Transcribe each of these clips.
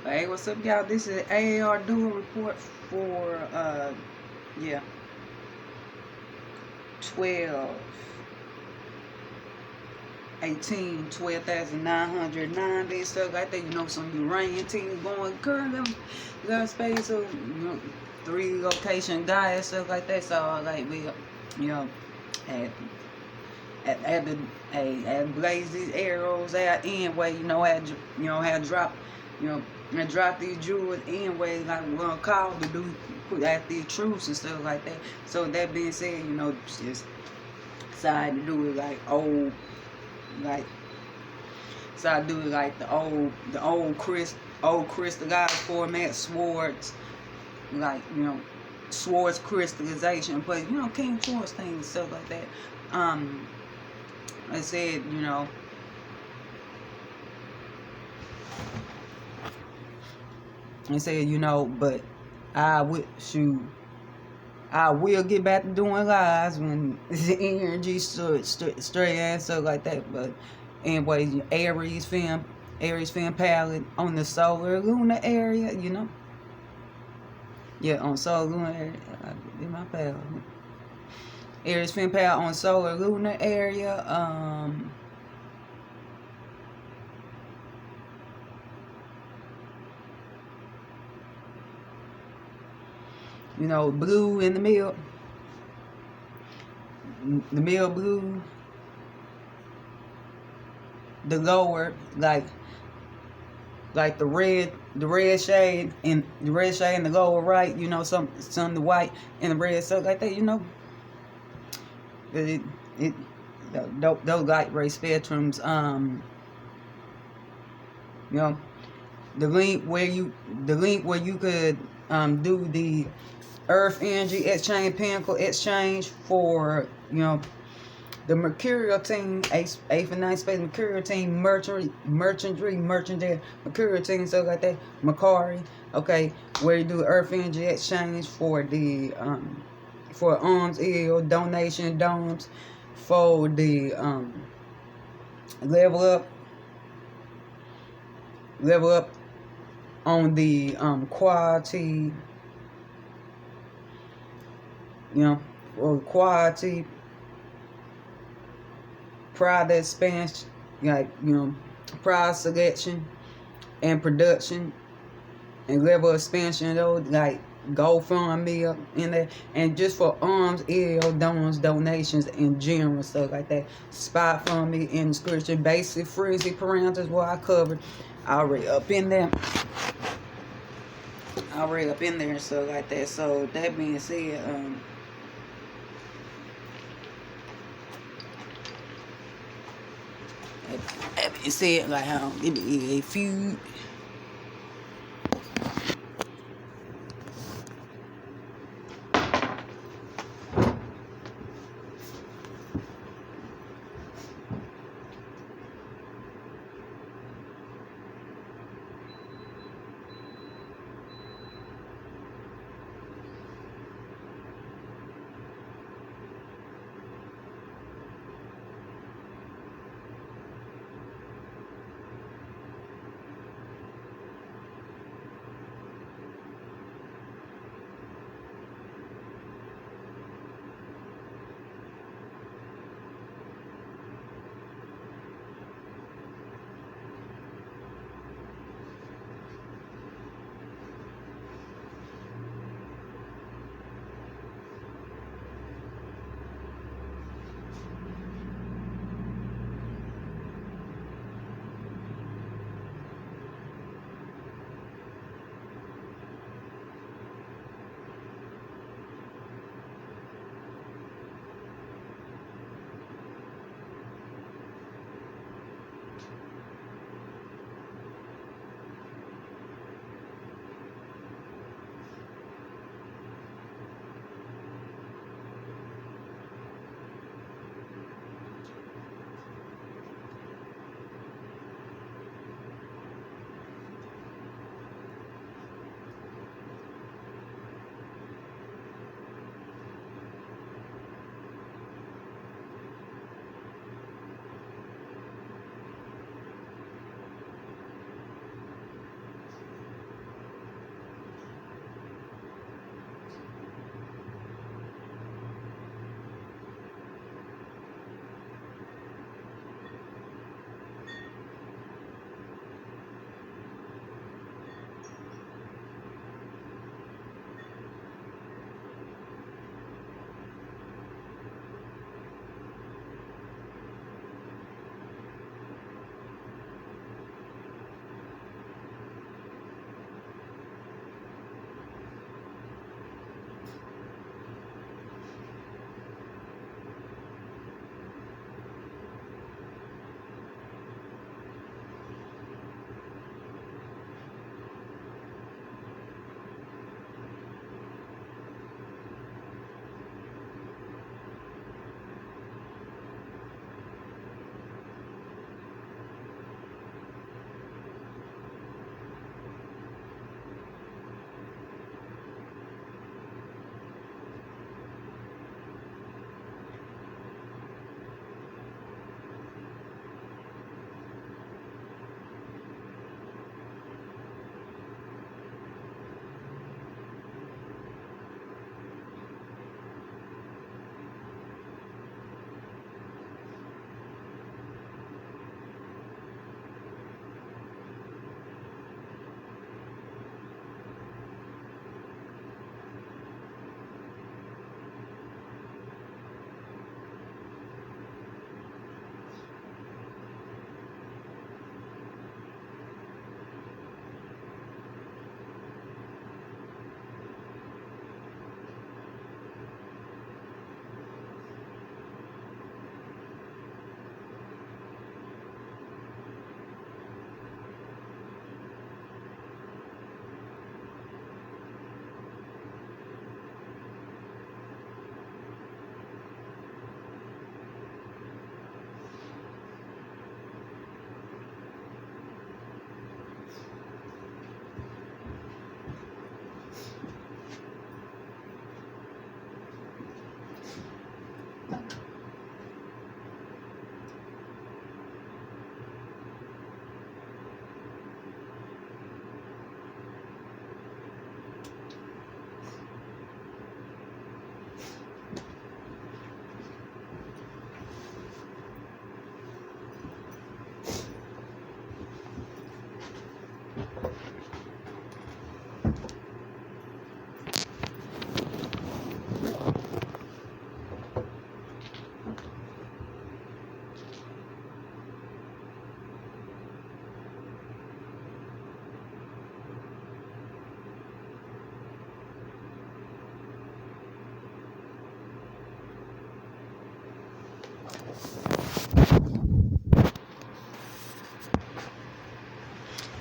Hey, what's up, y'all? This is AAR dual report for yeah, 12 12,990 stuff like that. You know, some Uranian teams going current space, so you know, 3 location guys, stuff like that. So like we, you know, had had to had blaze these arrows out anyway. You know, had drop, you know, and drop these jewels anyway. Like we're gonna call to do put out these truths and stuff like that. So that being said, you know, just decided to do it like old, like decided to do it like the old crystal goddess format, swords, like you know, swords crystallization, but you know, King Force things and stuff like that. I said, you know, but I would shoot. I will get back to doing lives when the energy straight and stuff like that. But anyways, Aries Femme palette on the solar lunar area, you know. Yeah, on solar lunar area, I did my palette. Aries Femme palette on solar lunar area. You know, blue in the middle. The middle blue. The lower, like the red shade and the red shade in the lower right, you know, some the white and the red stuff like that, you know. Those light ray spectrums, you know, the link where you could do the Earth energy exchange, Pentacle exchange for, you know, the Mercurial team, 8th and 9th space Mercurial team, merchantry, Mercurial team, stuff like that, Macari, okay, where you do Earth energy exchange for the for Alms, donation, Donums, for the level up on the quality, you know, or quality product expansion, like, you know, product selection and production and level expansion, those like GoFundMe in there, and just for Alms, Donums, donations in general, stuff like that. Spot from me in description, basic frenzy parameters what I covered already up in there. And stuff like that. So that being said, like how give me a few.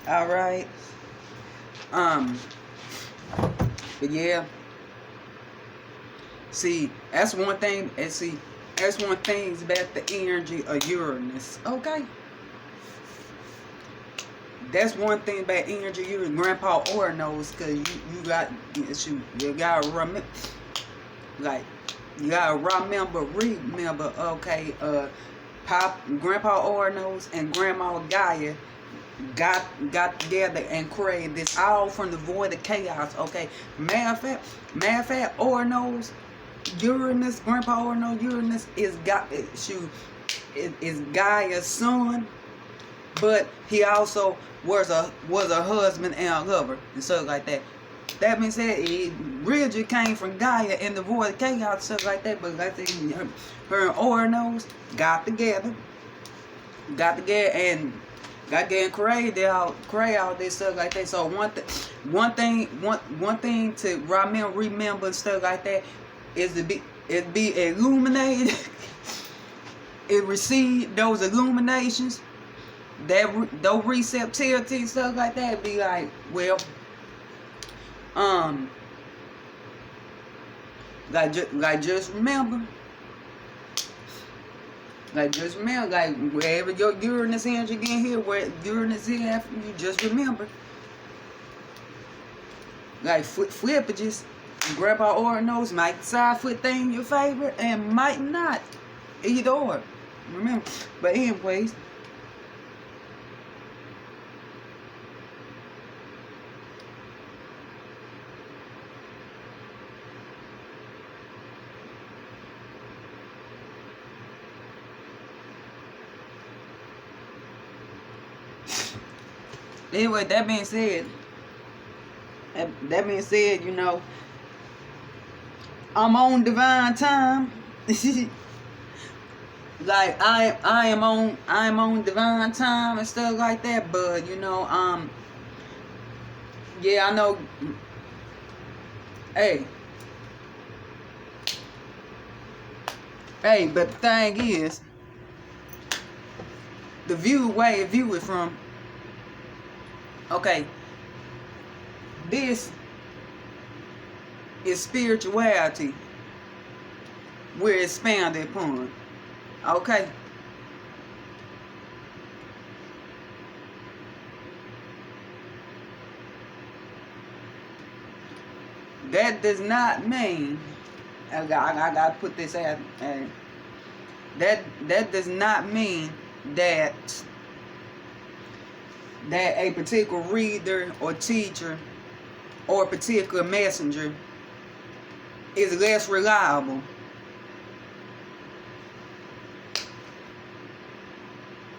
All right. But yeah. See, that's one thing. And see, that's one thing about the energy of Uranus. Okay. That's one thing about energy Uranus. Grandpa Or knows, cause you gotta remember, like you gotta remember. Okay. Grandpa Or knows and Grandma Gaia got together and created this all from the void of chaos. Okay, matter of fact, Or knows Uranus. Grandpa Or knows Uranus is Gaia's son, but he also was a husband and a lover and stuff like that. That being said, it really came from Gaia and the void of chaos and stuff like that. But like I said, her and Or knows got together and create all this stuff like that. So one thing to remember stuff like that is to be illuminated. It receive those illuminations, those receptivity stuff like that. Be like, well, just remember. Just remember, wherever your Uranus energy get here, where Uranus is after you, just remember. Flippages, Grandpa Or knows might decide foot thing your favorite and might not. Either or. Remember. But anyways. Anyway, that being said, you know, I'm on divine time. Like I am on divine time and stuff like that. But you know, yeah, I know. Hey, but the thing is, the way I view it from. Okay, this is spirituality we're expanded upon. Okay. That does not mean, I gotta put this out, that does not mean that a particular reader or teacher or a particular messenger is less reliable.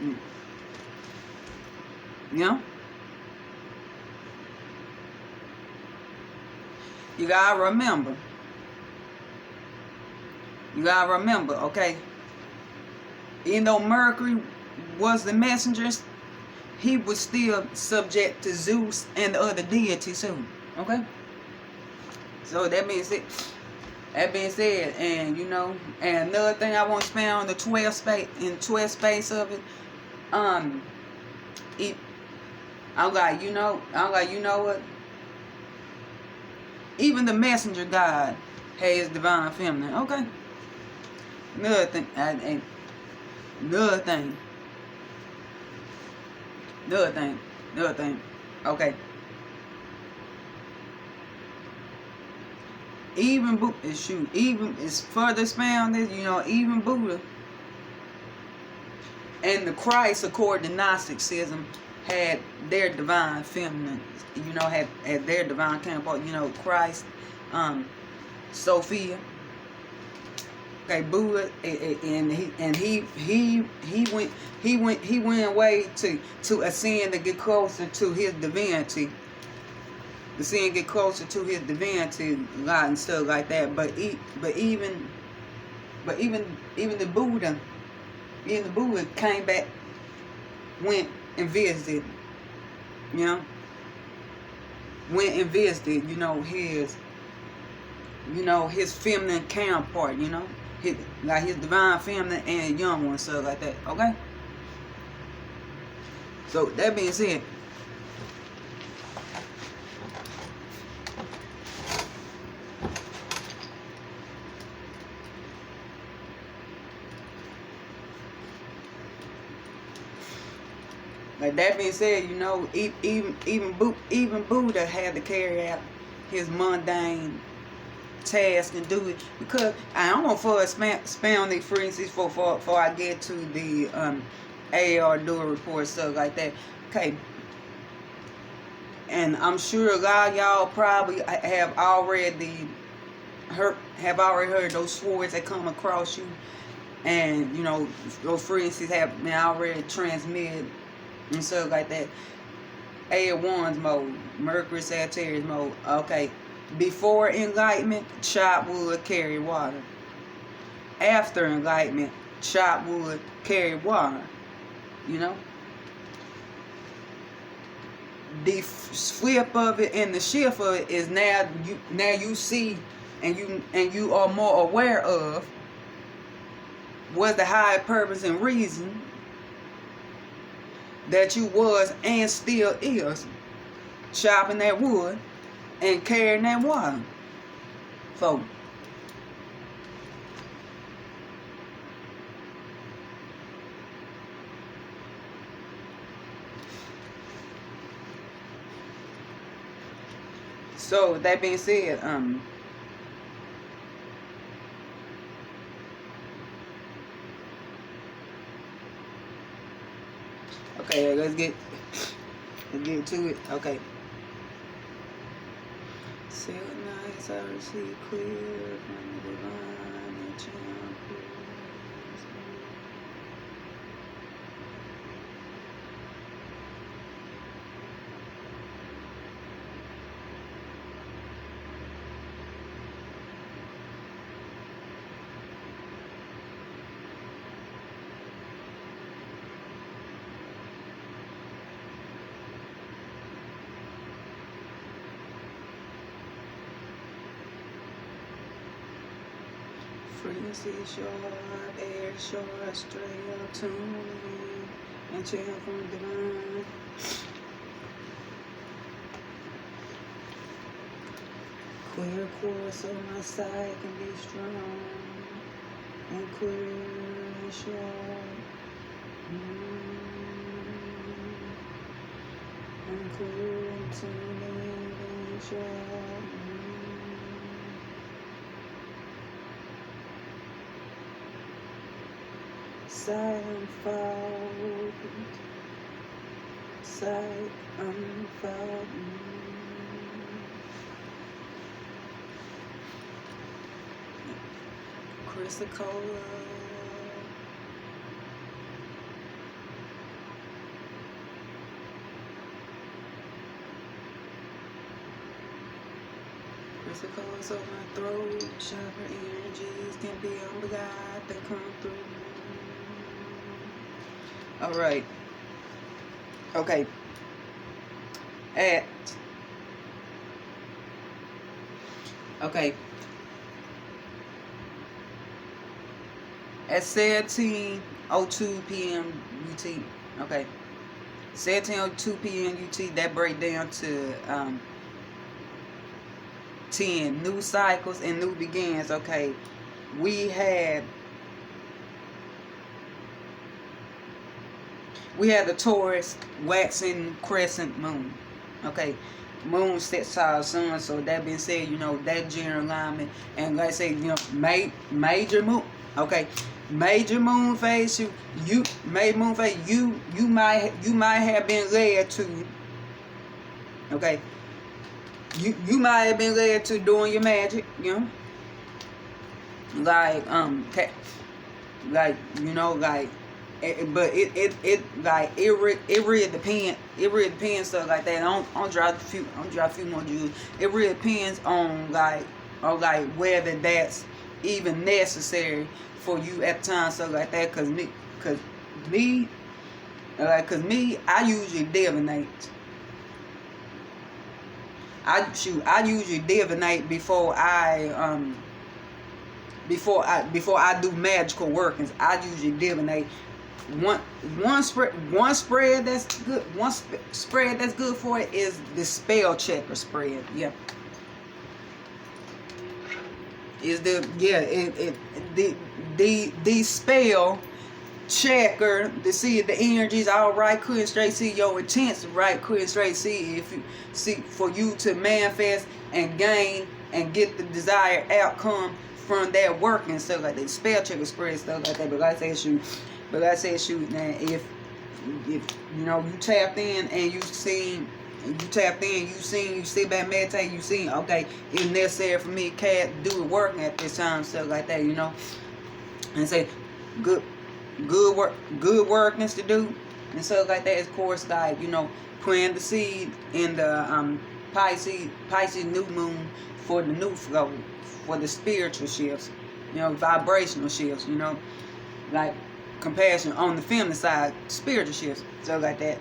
You know? You gotta remember, okay? Even though Mercury was the messenger, he was still subject to Zeus and the other deities too. Okay? So that being said, and you know, and another thing I want to expand on the 12 space of it, I'm like, you know what? Even the messenger God has divine feminine. Okay? Another thing. Okay. Even it's further expounded, you know, even Buddha and the Christ, according to Gnosticism, had their divine feminine, you know, had their divine counterpart, you know, Christ, Sophia, Okay, Buddha, and he went away to ascend to get closer to his divinity. To see and get closer to his divinity, God and stuff like that. But even the Buddha, came back, went and visited, you know, his feminine counterpart, like his divine feminine and young one, stuff like that. Okay. So that being said, even Buddha had to carry out his mundane task and do it, because I don't want to expound these frequencies before I get to the AAR dual report, stuff like that. Okay. And I'm sure a lot of y'all probably have already heard those swords that come across you, and those frequencies have been already transmitted and stuff like that. AAR1's mode, Mercury Sagittarius mode. Okay. Before enlightenment, chop wood, carry water. After enlightenment, chop wood, carry water. The flip of it and the shift of it is now you see and you are more aware of what's the higher purpose and reason that you was and still is chopping that wood and carrying that water. So that being said, okay, let's get to it. Okay. Say nice, I see clear from the divine and champions. Frequency sharp, air sharp, straight up tuning, and chant from divine. Clear course so my sight can be strong, and clear and sharp. And clear and tuning and sharp. Sight unfold, sight unfold. Crystal colors of my throat, sharper energies can be unbegot that come through. All right. Okay. At 17:02 p.m. UT. Okay. 17:02 p.m. UT. That break down to 10 new cycles and new begins. Okay. We had the Taurus waxing crescent moon. Okay. Moon sets our sun, so that being said, that general alignment, and like I say, major moon. Okay. Major moon phase, you might have been led to. Okay. You might have been led to doing your magic, like like you know like but it like it really depends stuff like that. I'll drop a few more jewels. It really depends on like whether that's even necessary for you at the time, stuff like that. Cause me I usually divinate. I usually divinate before I do magical workings. I usually divinate. One spread that's good. One spread that's good for it is the spell checker spread. Yep. Is the spell checker to see if the energy's all right, couldn't straight see your intents right, couldn't straight see if you see for you to manifest and gain and get the desired outcome from that work and stuff like that. Spell checker spread stuff like that. But like I said, shoot, now if you know you tapped in and you sit back meditate, you seen okay, it's necessary for me to do the work at this time, stuff like that, you know, and say good workings to do and stuff like that. Of course, like you know, plant the seed in the Pisces new moon for the new flow, for the spiritual shifts, you know, vibrational shifts, you know, like compassion on the feminine side, spiritual shifts, stuff like that.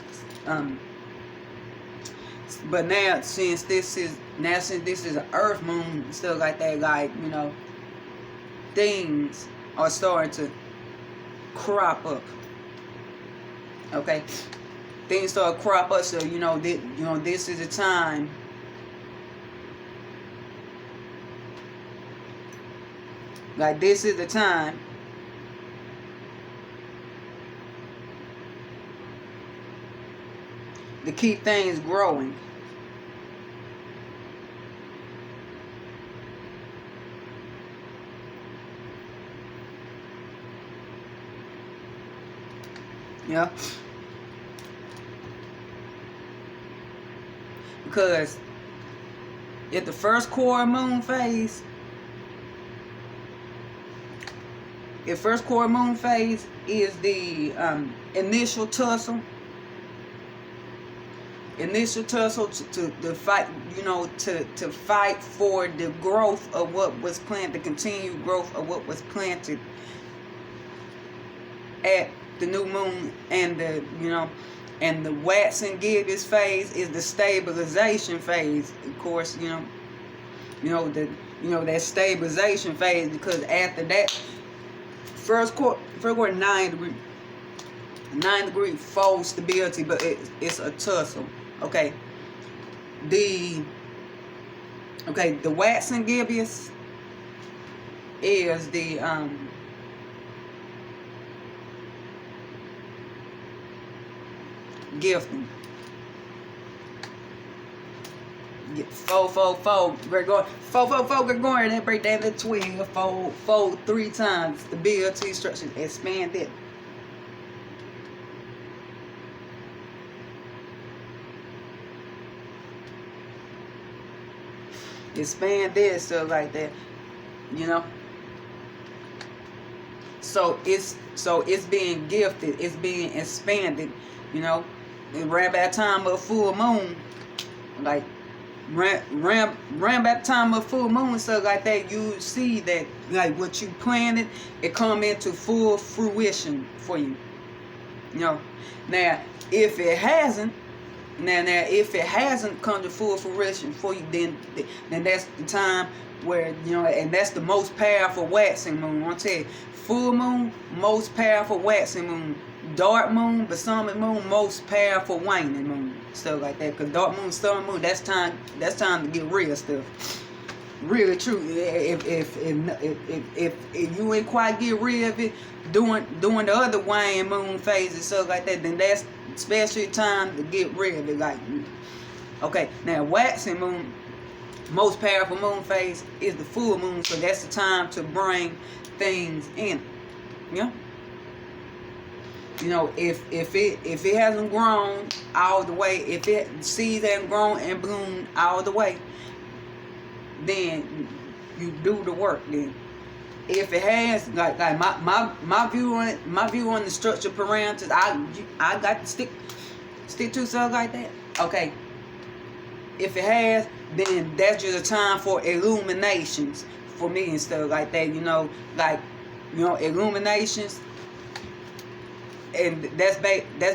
But now since this is an earth moon, stuff like that, like you know, things are starting to crop up. Okay, things start crop up. So you know, this is a time. Like this is the time to keep things growing. Yeah. Because if the first quarter moon phase, is the initial tussle to fight, you know, to fight for the growth of what was planted, the continued growth of what was planted at the new moon, and the and the wax and gibbous phase is the stabilization phase. Of course, that stabilization phase, because after that first quarter 9 degree full stability, but it's a tussle. Okay. The wax and gibbous is the gifting. 4 Gregorian, that break down to 12, 4 3 times stability, structure, expand it. Expand this, stuff like that, you know. So it's being gifted, it's being expanded, you know. And around that time of full moon, like around that time of full moon, stuff like that, you see that like what you planted, it come into full fruition for you. You know. Now if it hasn't come to full fruition for you, then that's the time where, you know, and that's the most powerful waxing moon. I'll tell you, full moon, most powerful waxing moon. Dark moon, Balsamic moon, most powerful waning moon, stuff like that. Because dark moon, summer moon, that's time to get real stuff. Really true. If you ain't quite get rid of it during the other waning moon phases, stuff like that, then that's especially time to get rid of it. Like, okay, now waxing moon, most powerful moon phase is the full moon, so that's the time to bring things in. Yeah. You know, if it hasn't grown all the way, if it seeds haven't grown and bloomed all the way, then you do the work then. if it has like my view on it, my view on the structure parameters, I got to stick to stuff like that. Okay, if it has, then that's just a time for illuminations for me and stuff like that. Illuminations, and that's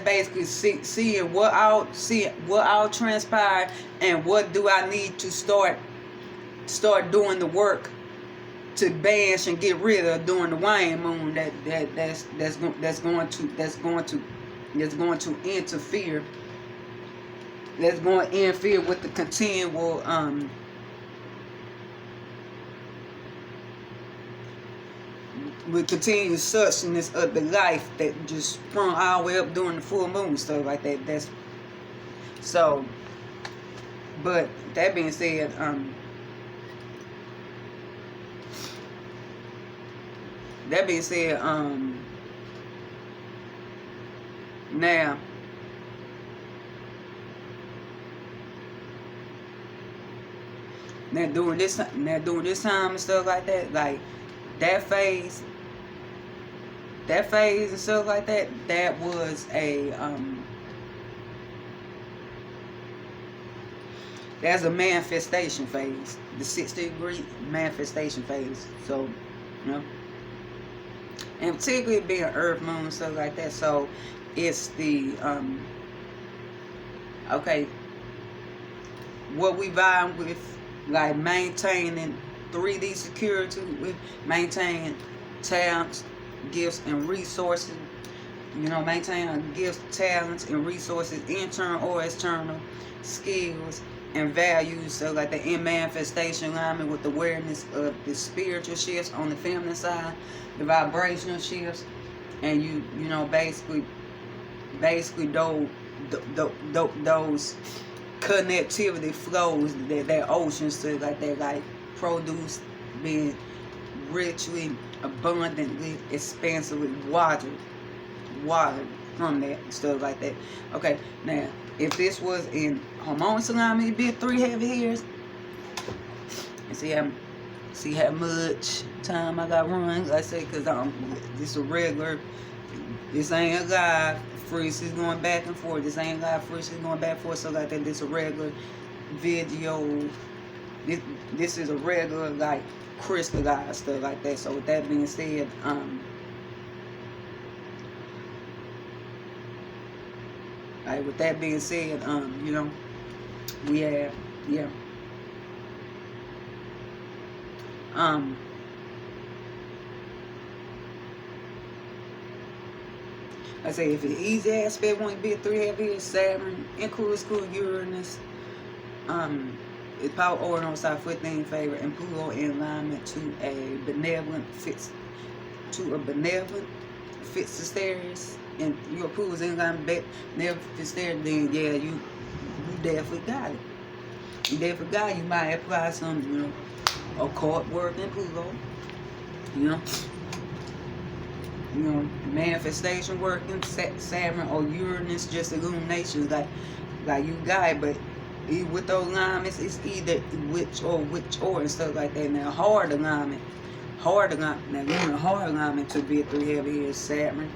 basically seeing what all transpire, and what do I need to start doing the work to bash and get rid of during the waning moon. That's going to interfere. That's going to interfere with the continual with continued sustenance of the life that just sprung all the way up during the full moon, stuff like that. That's so. But that being said, now during this time and stuff like that, like that phase and stuff like that, that was a that's a manifestation phase, the 60-degree manifestation phase. So, and particularly being Earth moon and stuff like that. So it's the okay, what we vying with, like maintaining 3D security, with maintaining talents, gifts, and resources. Maintaining gifts, talents, and resources, internal or external, skills and values. So like the in manifestation alignment with awareness of the spiritual shifts on the feminine side, the vibrational shifts, and basically those connectivity flows, that oceans, so like that, like produce being richly, abundantly, expansively watered from that, stuff like that. Okay, now if this was in harmonious alignment, it'd be 3 heavy hairs. And see how much time I got run. Like I say, because this a regular. This ain't a live. Freeze is going back and forth. This ain't live. Freeze is going back and forth. So like that, this a regular video. This is a regular, like, crystallized stuff like that. So with that being said, with that being said, we have, I say if the easy aspect won't be a 3 heavy, Saturn, includes Uranus, it's power order on side 15 favor, and Pluto in alignment to a benevolent fits Aries, and your Pluto's in alignment never fits there, then yeah, you definitely got it. You definitely got it. You might apply some, occult work in Pluto, manifestation work in Saturn or Uranus, just illuminations, like you got it. But with those alignments, it's either which or and stuff like that. Now hard alignment. Now you want a hard alignment to be a 3 heavy is Saturn,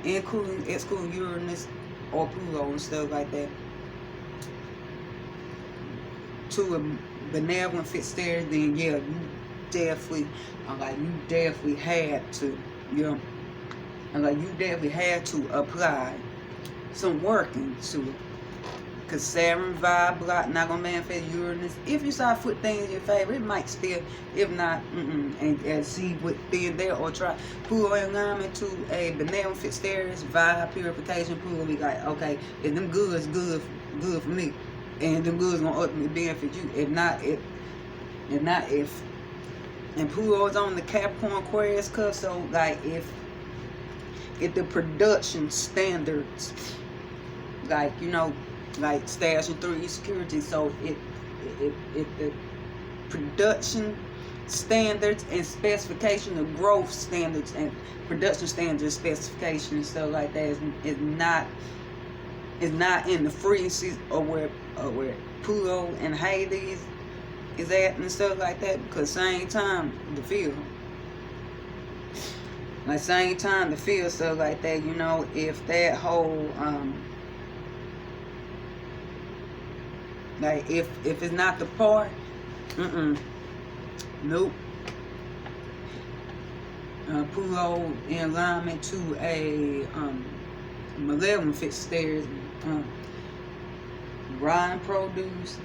excluding Uranus or Pluto and stuff like that. To a benevolent fixed there, then yeah, you definitely had to, you definitely had to apply some working to it. Because Saturn vibe not gonna manifest Uranus. If you start put things in your favor, it might still, if not, and see within there, or try Pluto in alignment to a benevolent fixed Aries, vibe purification. Pluto be like, okay, if them goods good for me, and them goods gonna ultimately benefit you. If not, and Pluto's on the Capricorn Aquarius cusp, so like if the production standards, like like stash and 3D security, so if the production standards and specification of growth standards and production standards specification and stuff like that is not in the frequencies or where Pluto and Hades is at and stuff like that, because same time the field Like same time to feel stuff like that, you know, if that whole like if it's not the part, nope. Pluto in alignment to a malevolent fixed stairs, Ryan produce,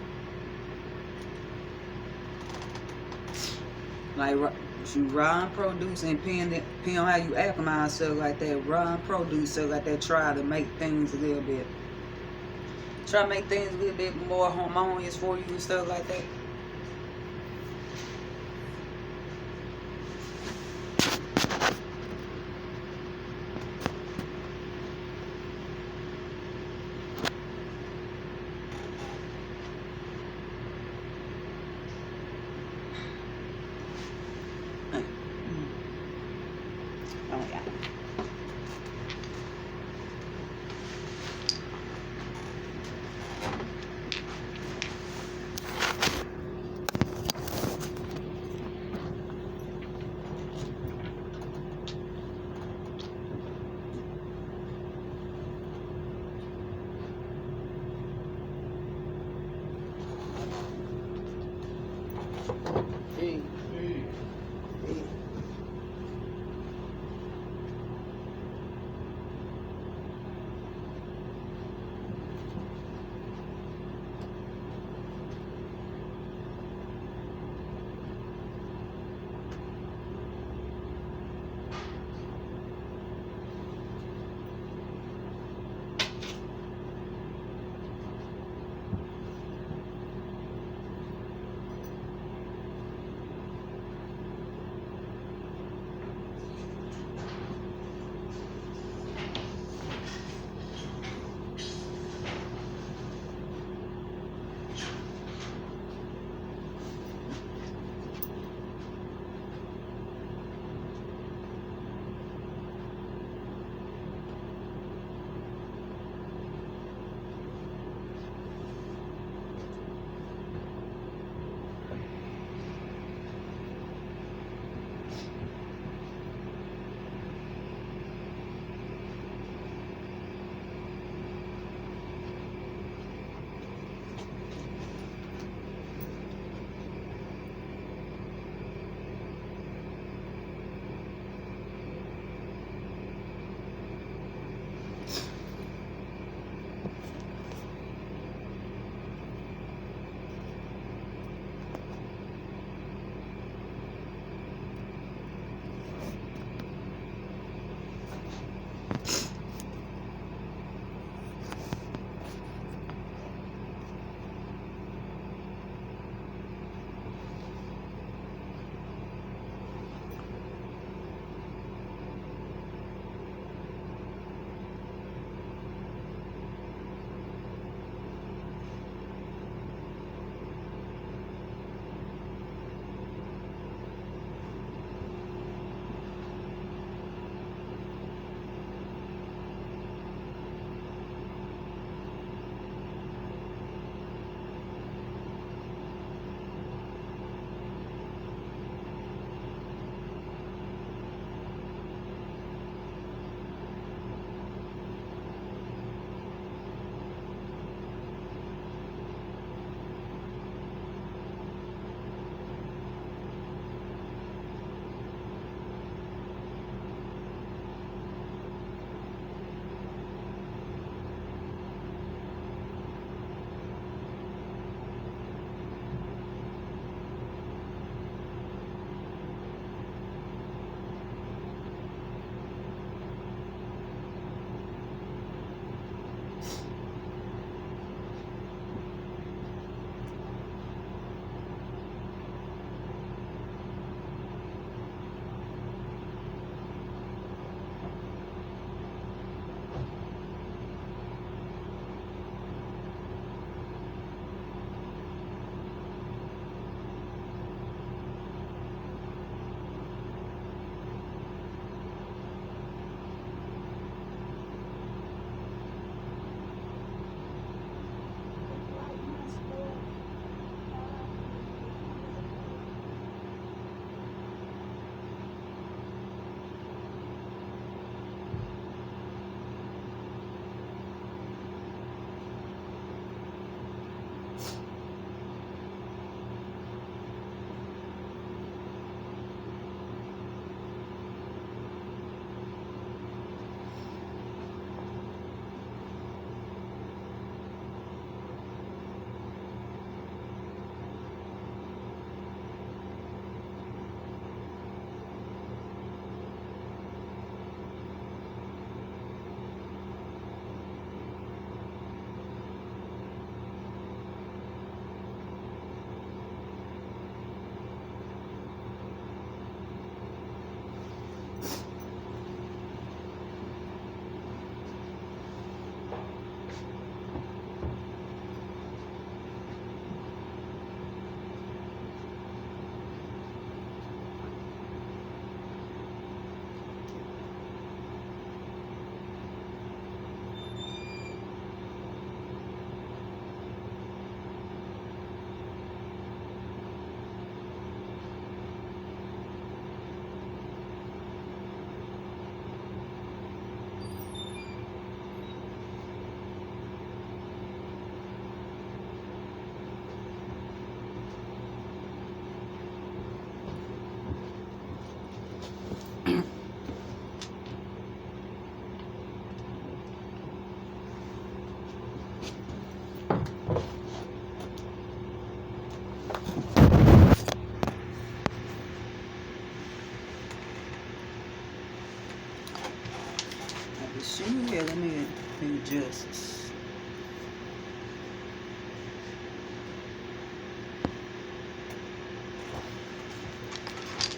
like you Ryan produce, and depending on how you acclimate stuff like that, Ryan produce stuff like that, try to make things a little bit more harmonious for you and stuff like that. Oh yeah.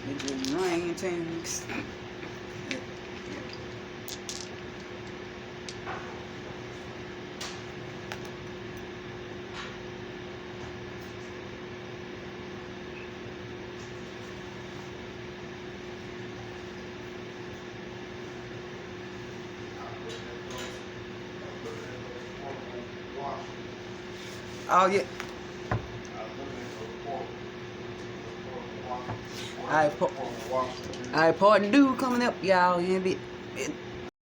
It just rain things. Oh yeah. Alright, part 2 coming up, y'all. In a bit.